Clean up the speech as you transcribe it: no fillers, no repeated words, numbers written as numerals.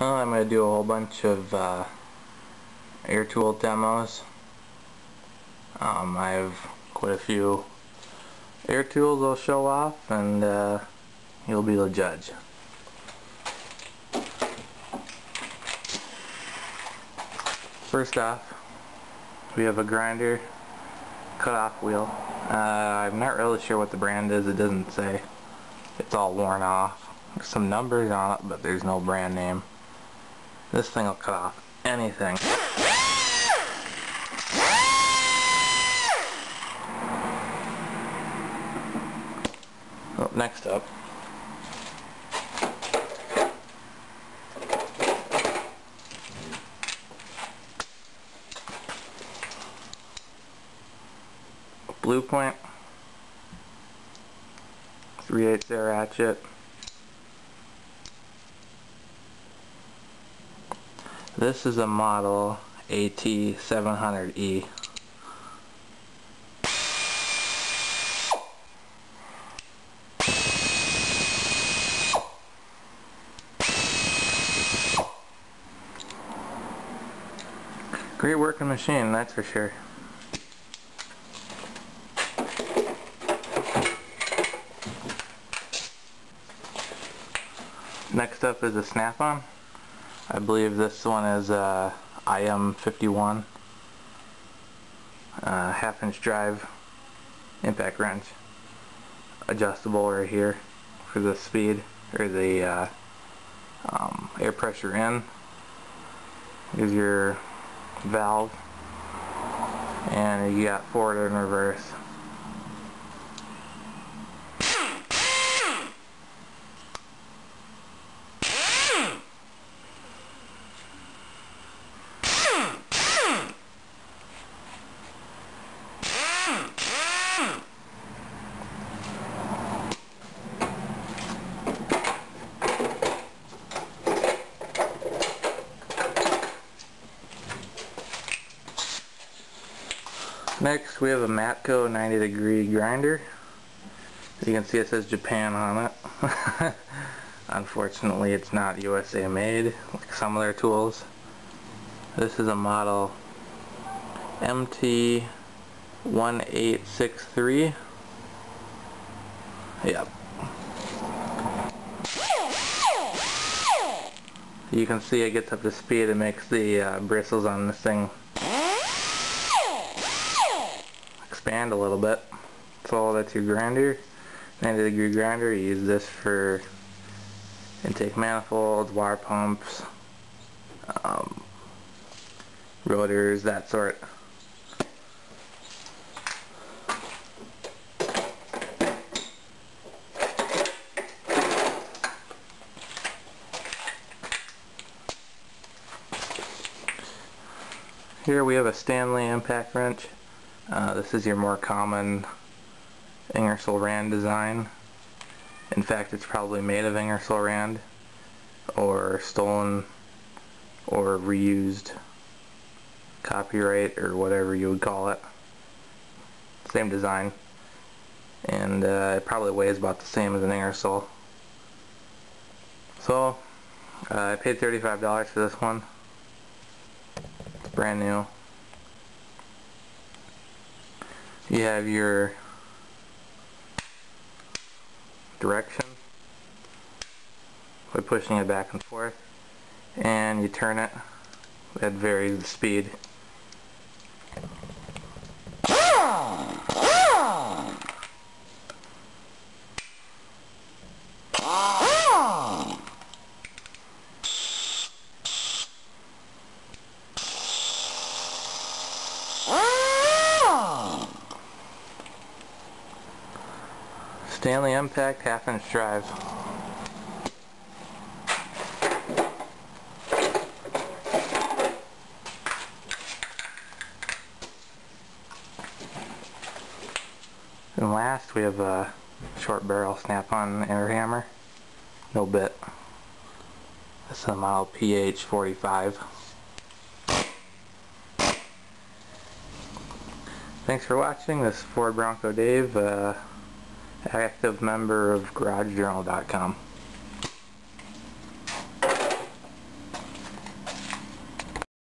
Well, I'm going to do a whole bunch of air tool demos. I have quite a few air tools I'll show off, and you'll be the judge. First off, we have a grinder cut-off wheel. I'm not really sure what the brand is. It doesn't say. It's all worn off. There's some numbers on it, but there's no brand name. This thing will cut off anything. Oh, next up, blue point, 3/8 air ratchet. This is a model AT700E. Great working machine, that's for sure. Next up is a snap-on. I believe this one is IM51, half-inch drive, impact wrench, adjustable right here for the speed or the air pressure in. Here's your valve, and you got forward and reverse. Next, we have a Matco 90-degree grinder. As you can see, it says Japan on it. Unfortunately, it's not USA made like some of their tools. This is a model MT1863. Yep. You can see it gets up to speed. It makes the bristles on this thing expand a little bit. So that's your grinder, 90-degree grinder. You use this for intake manifolds, water pumps, rotors, that sort. Here we have a Stanley impact wrench. This is your more common Ingersoll Rand design. In fact, it's probably made of Ingersoll Rand or stolen or reused copyright or whatever you would call it. Same design, and it probably weighs about the same as an Ingersoll. So I paid $35 for this one. It's brand new. You have your direction by pushing it back and forth, and you turn it at varies speed. Stanley impact, half-inch drive. And last, we have a short barrel snap-on air hammer. No bit. This is a model PH45. Thanks for watching. This is Ford Bronco Dave, active member of GarageJournal.com.